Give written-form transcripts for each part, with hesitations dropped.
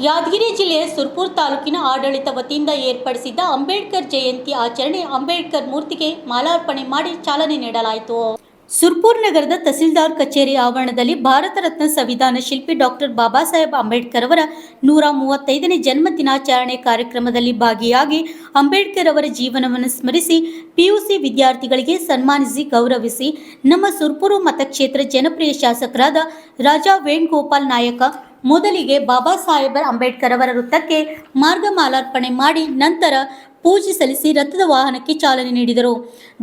ಯಾದಗಿರಿ ಜಿಲ್ಲೆಯ ಸುರ್ಪುರ ತಾಲೂಕಿನ ಆಡಳಿತ ವತಿಯಿಂದ ಏರ್ಪಡಿಸಿದ್ದ ಅಂಬೇಡ್ಕರ್ ಜಯಂತಿ ಆಚರಣೆ ಅಂಬೇಡ್ಕರ್ ಮೂರ್ತಿಗೆ ಮಾಲಾರ್ಪಣೆ ಮಾಡಿ ಚಾಲನೆ ನೀಡಲಾಯಿತು. ಸುರ್ಪುರ ನಗರದ ತಹಸೀಲ್ದಾರ್ ಕಚೇರಿ ಆವರಣದಲ್ಲಿ ಭಾರತ ರತ್ನ ಸಂವಿಧಾನ ಶಿಲ್ಪಿ ಡಾಕ್ಟರ್ ಬಾಬಾ ಸಾಹೇಬ್ ಅಂಬೇಡ್ಕರ್ ಅವರ 135ನೇ ಜನ್ಮ ದಿನಾಚರಣೆ ಕಾರ್ಯಕ್ರಮದಲ್ಲಿ ಭಾಗಿಯಾಗಿ ಅಂಬೇಡ್ಕರ್ ಅವರ ಜೀವನವನ್ನು ಸ್ಮರಿಸಿ ಪಿಯುಸಿ ವಿದ್ಯಾರ್ಥಿಗಳಿಗೆ ಸನ್ಮಾನಿಸಿ ಗೌರವಿಸಿ ನಮ್ಮ ಸುರ್ಪುರ ಮತಕ್ಷೇತ್ರ ಜನಪ್ರಿಯ ಶಾಸಕರಾದ ರಾಜಾ ವೇಣುಗೋಪಾಲ್ ನಾಯಕ ಮೊದಲಿಗೆ ಬಾಬಾ ಸಾಹೇಬ್ ಅಂಬೇಡ್ಕರ್ ಅವರ ವೃತ್ತಕ್ಕೆ ಮಾರ್ಗಮಾಲಾರ್ಪಣೆ ಮಾಡಿ ನಂತರ ಪೂಜೆ ಸಲ್ಲಿಸಿ ರಥದ ವಾಹನಕ್ಕೆ ಚಾಲನೆ ನೀಡಿದರು.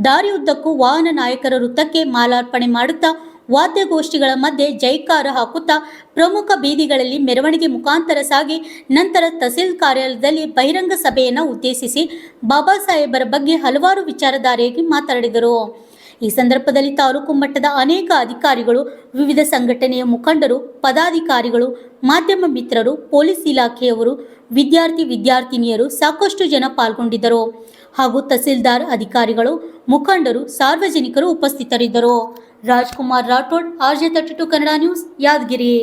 ದಾರಿಯುದ್ದಕ್ಕೂ ವಾಹನ ನಾಯಕರ ವೃತ್ತಕ್ಕೆ ಮಾಲಾರ್ಪಣೆ ಮಾಡುತ್ತಾ ವಾದ್ಯಗೋಷ್ಠಿಗಳ ಮಧ್ಯೆ ಜೈಕಾರ ಹಾಕುತ್ತಾ ಪ್ರಮುಖ ಬೀದಿಗಳಲ್ಲಿ ಮೆರವಣಿಗೆ ಮುಖಾಂತರ ಸಾಗಿ ನಂತರ ತಹಸೀಲ್ ಕಾರ್ಯಾಲಯದಲ್ಲಿ ಬಹಿರಂಗ ಸಭೆಯನ್ನು ಉದ್ದೇಶಿಸಿ ಬಾಬಾ ಸಾಹೇಬರ ಬಗ್ಗೆ ಹಲವಾರು ವಿಚಾರಧಾರೆಯಾಗಿ ಮಾತನಾಡಿದರು. ಈ ಸಂದರ್ಭದಲ್ಲಿ ತಾಲೂಕು ಮಟ್ಟದ ಅನೇಕ ಅಧಿಕಾರಿಗಳು, ವಿವಿಧ ಸಂಘಟನೆಯ ಮುಖಂಡರು, ಪದಾಧಿಕಾರಿಗಳು, ಮಾಧ್ಯಮ ಮಿತ್ರರು, ಪೊಲೀಸ್ ಇಲಾಖೆಯವರು, ವಿದ್ಯಾರ್ಥಿನಿಯರು ಸಾಕಷ್ಟು ಜನ ಪಾಲ್ಗೊಂಡಿದ್ದರು. ಹಾಗೂ ತಹಸೀಲ್ದಾರ್ ಅಧಿಕಾರಿಗಳು, ಮುಖಂಡರು, ಸಾರ್ವಜನಿಕರು ಉಪಸ್ಥಿತರಿದ್ದರು. Rajkumar Rathod, RJ32 Kannada news, Yadgir.